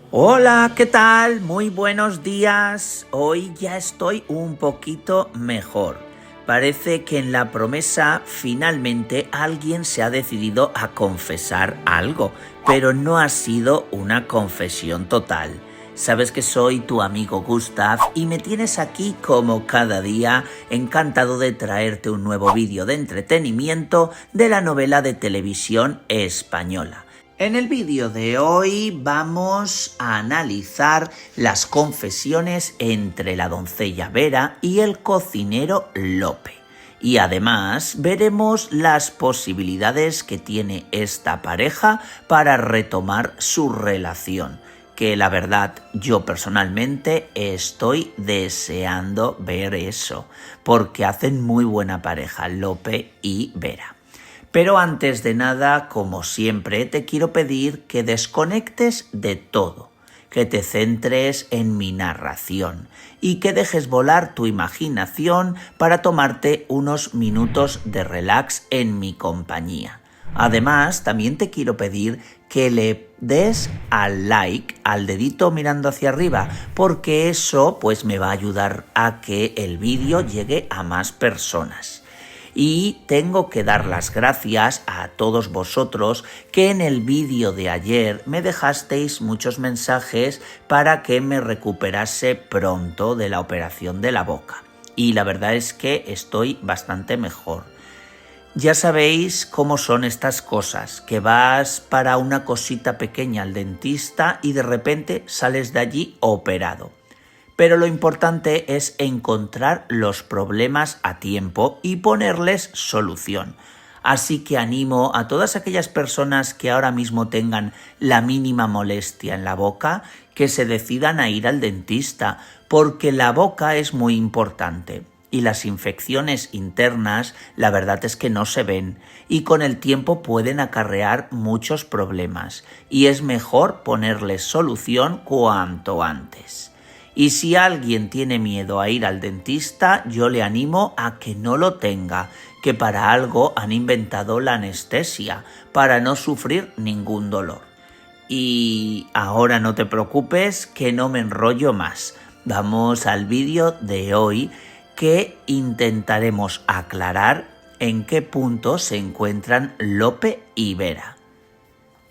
Hola, ¿qué tal? Muy buenos días. Hoy ya estoy un poquito mejor. Parece que en la promesa finalmente alguien se ha decidido a confesar algo, pero no ha sido una confesión total. Sabes que soy tu amigo Gustav y me tienes aquí como cada día, encantado de traerte un nuevo vídeo de entretenimiento de la novela de televisión española. En el vídeo de hoy vamos a analizar las confesiones entre la doncella Vera y el cocinero Lope. Y además veremos las posibilidades que tiene esta pareja para retomar su relación, que la verdad yo personalmente estoy deseando ver eso, porque hacen muy buena pareja Lope y Vera. Pero antes de nada, como siempre, te quiero pedir que desconectes de todo, que te centres en mi narración y que dejes volar tu imaginación para tomarte unos minutos de relax en mi compañía. Además, también te quiero pedir que le des al like, al dedito mirando hacia arriba, porque eso pues me va a ayudar a que el vídeo llegue a más personas. Y tengo que dar las gracias a todos vosotros que en el vídeo de ayer me dejasteis muchos mensajes para que me recuperase pronto de la operación de la boca. Y la verdad es que estoy bastante mejor. Ya sabéis cómo son estas cosas, que vas para una cosita pequeña al dentista y de repente sales de allí operado. Pero lo importante es encontrar los problemas a tiempo y ponerles solución. Así que animo a todas aquellas personas que ahora mismo tengan la mínima molestia en la boca que se decidan a ir al dentista, porque la boca es muy importante. Y las infecciones internas, la verdad es que no se ven y con el tiempo pueden acarrear muchos problemas. Y es mejor ponerles solución cuanto antes. Y si alguien tiene miedo a ir al dentista, yo le animo a que no lo tenga, que para algo han inventado la anestesia, para no sufrir ningún dolor. Y ahora no te preocupes, que no me enrollo más. Vamos al vídeo de hoy, que intentaremos aclarar en qué punto se encuentran Lope y Vera.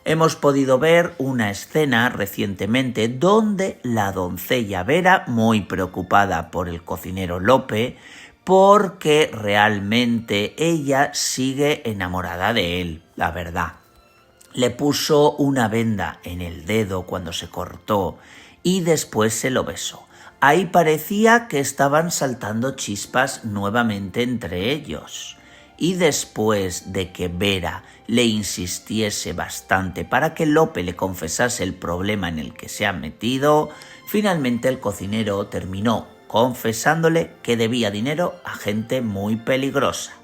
Hemos podido ver una escena recientemente donde la doncella Vera, muy preocupada por el cocinero Lope, porque realmente ella sigue enamorada de él, la verdad. Le puso una venda en el dedo cuando se cortó y después se lo besó. Ahí parecía que estaban saltando chispas nuevamente entre ellos. Y después de que Vera le insistiese bastante para que Lope le confesase el problema en el que se ha metido, finalmente el cocinero terminó confesándole que debía dinero a gente muy peligrosa.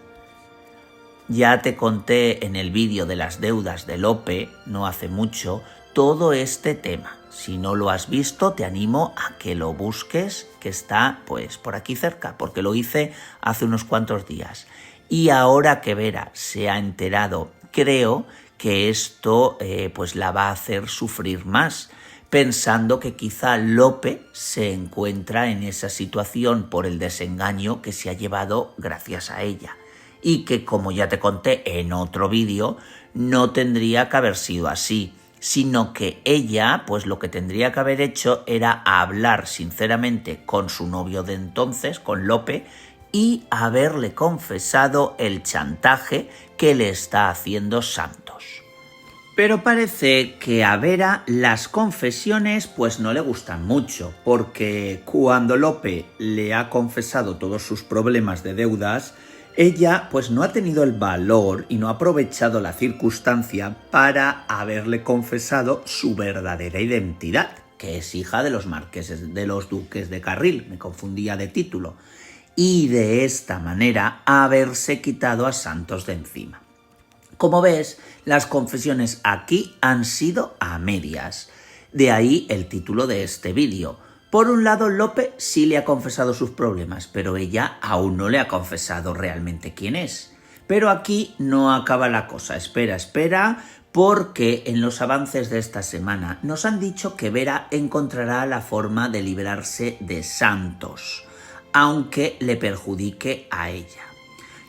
Ya te conté en el vídeo de las deudas de Lope, no hace mucho, todo este tema. Si no lo has visto, te animo a que lo busques, que está pues por aquí cerca, porque lo hice hace unos cuantos días. Y ahora que Vera se ha enterado, creo que esto pues la va a hacer sufrir más, pensando que quizá Lope se encuentra en esa situación por el desengaño que se ha llevado gracias a ella. Y que, como ya te conté en otro vídeo, no tendría que haber sido así, sino que ella, pues lo que tendría que haber hecho era hablar sinceramente con su novio de entonces, con Lope, y haberle confesado el chantaje que le está haciendo Santos. Pero parece que a Vera las confesiones pues no le gustan mucho, porque cuando Lope le ha confesado todos sus problemas de deudas, ella pues no ha tenido el valor y no ha aprovechado la circunstancia para haberle confesado su verdadera identidad, que es hija de los marqueses, de los duques de Carril, me confundía de título, y de esta manera haberse quitado a Santos de encima. Como ves, las confesiones aquí han sido a medias. De ahí el título de este vídeo. Por un lado, Lope sí le ha confesado sus problemas, pero ella aún no le ha confesado realmente quién es. Pero aquí no acaba la cosa. Espera, porque en los avances de esta semana nos han dicho que Vera encontrará la forma de librarse de Santos, aunque le perjudique a ella.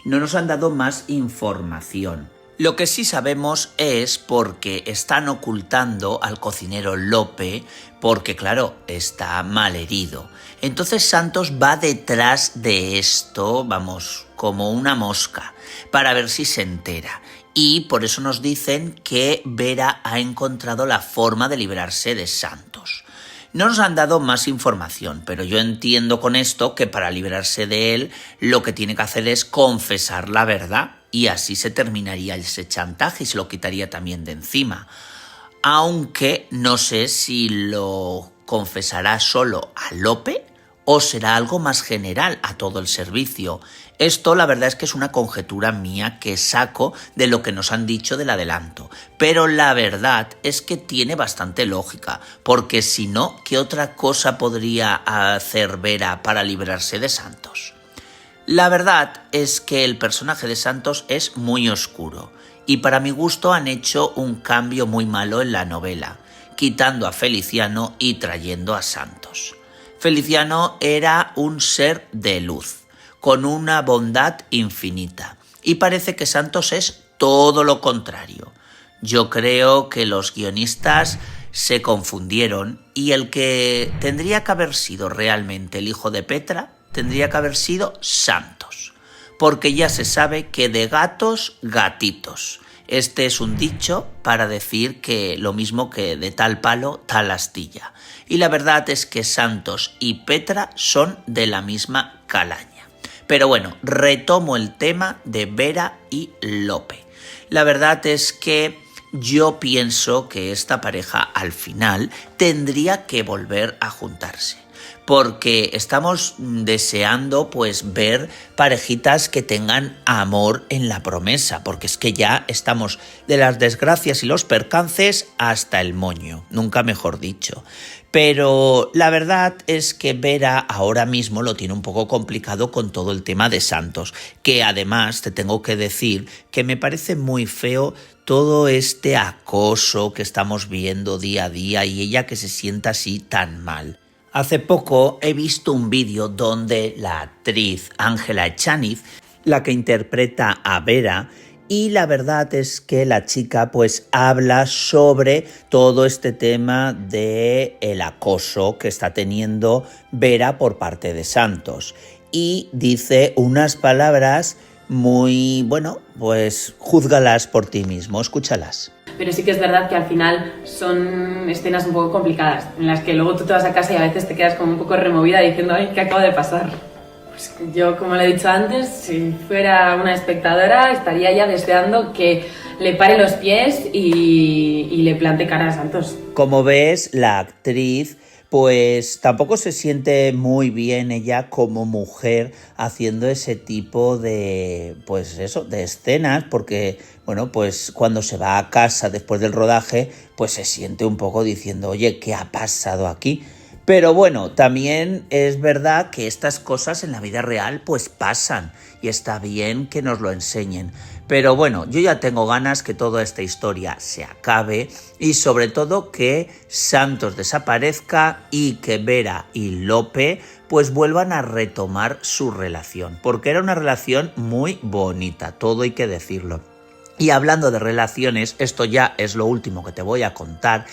No nos han dado más información. Lo que sí sabemos es porque están ocultando al cocinero Lope, porque claro, está mal herido. Entonces Santos va detrás de esto, vamos, como una mosca, para ver si se entera. Y por eso nos dicen que Vera ha encontrado la forma de librarse de Santos. No nos han dado más información, pero yo entiendo con esto que para librarse de él lo que tiene que hacer es confesar la verdad y así se terminaría ese chantaje y se lo quitaría también de encima. Aunque no sé si lo confesará solo a Lope o será algo más general a todo el servicio. Esto la verdad es que es una conjetura mía que saco de lo que nos han dicho del adelanto, pero la verdad es que tiene bastante lógica, porque si no, ¿qué otra cosa podría hacer Vera para librarse de Santos? La verdad es que el personaje de Santos es muy oscuro y para mi gusto han hecho un cambio muy malo en la novela, quitando a Feliciano y trayendo a Santos. Feliciano era un ser de luz, con una bondad infinita, y parece que Santos es todo lo contrario. Yo creo que los guionistas se confundieron y el que tendría que haber sido realmente el hijo de Petra tendría que haber sido Santos, porque ya se sabe que de gatos, gatitos. Este es un dicho para decir que lo mismo que de tal palo, tal astilla. Y la verdad es que Santos y Petra son de la misma calaña. Pero bueno, retomo el tema de Vera y Lope. La verdad es que yo pienso que esta pareja al final tendría que volver a juntarse. Porque estamos deseando pues ver parejitas que tengan amor en la promesa, porque es que ya estamos de las desgracias y los percances hasta el moño, nunca mejor dicho. Pero la verdad es que Vera ahora mismo lo tiene un poco complicado con todo el tema de Santos, que además te tengo que decir que me parece muy feo todo este acoso que estamos viendo día a día y ella que se sienta así tan mal. Hace poco he visto un vídeo donde la actriz Ángela Echaniz, la que interpreta a Vera, y la verdad es que la chica pues habla sobre todo este tema de el acoso que está teniendo Vera por parte de Santos. Y dice unas palabras muy, bueno, pues júzgalas por ti mismo, escúchalas. Pero sí que es verdad que al final son escenas un poco complicadas, en las que luego tú te vas a casa y a veces te quedas como un poco removida diciendo, ay, ¿qué acaba de pasar? Pues yo, como le he dicho antes, si fuera una espectadora estaría ya deseando que le pare los pies y le plante cara a Santos. Como ves, la actriz pues tampoco se siente muy bien ella como mujer haciendo ese tipo de, pues eso, de escenas, porque, bueno, pues cuando se va a casa después del rodaje, pues se siente un poco diciendo, oye, ¿qué ha pasado aquí? Pero bueno, también es verdad que estas cosas en la vida real pues pasan y está bien que nos lo enseñen. Pero bueno, yo ya tengo ganas que toda esta historia se acabe y sobre todo que Santos desaparezca y que Vera y Lope pues vuelvan a retomar su relación, porque era una relación muy bonita, todo hay que decirlo. Y hablando de relaciones, esto ya es lo último que te voy a contar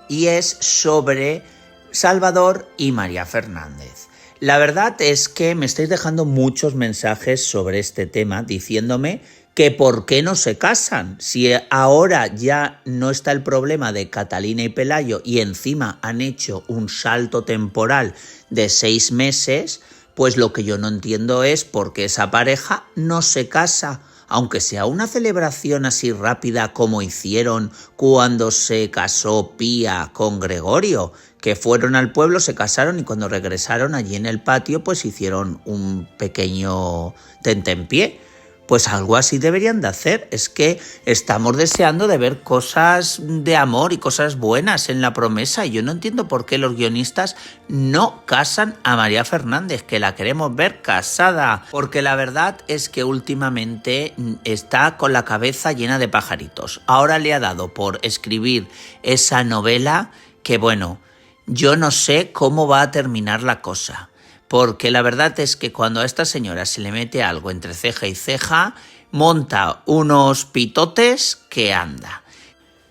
y es sobre Salvador y María Fernández. La verdad es que me estáis dejando muchos mensajes sobre este tema diciéndome que por qué no se casan, si ahora ya no está el problema de Catalina y Pelayo y encima han hecho un salto temporal de 6 meses, pues lo que yo no entiendo es por qué esa pareja no se casa, aunque sea una celebración así rápida como hicieron cuando se casó Pía con Gregorio, que fueron al pueblo, se casaron y cuando regresaron allí en el patio pues hicieron un pequeño tentempié. Pues algo así deberían de hacer. Es que estamos deseando de ver cosas de amor y cosas buenas en La Promesa. Y yo no entiendo por qué los guionistas no casan a María Fernández, que la queremos ver casada. Porque la verdad es que últimamente está con la cabeza llena de pajaritos. Ahora le ha dado por escribir esa novela que, bueno, yo no sé cómo va a terminar la cosa. Porque la verdad es que cuando a esta señora se le mete algo entre ceja y ceja, monta unos pitotes que anda.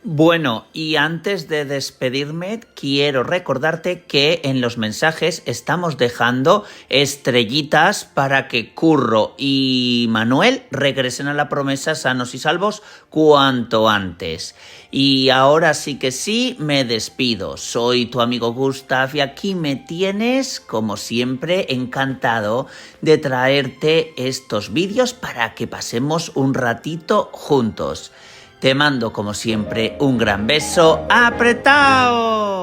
Bueno, y antes de despedirme, quiero recordarte que en los mensajes estamos dejando estrellitas para que Curro y Manuel regresen a La Promesa sanos y salvos cuanto antes. Y ahora sí que sí, me despido. Soy tu amigo Gustav y aquí me tienes, como siempre, encantado de traerte estos vídeos para que pasemos un ratito juntos. Te mando, como siempre, un gran beso apretado.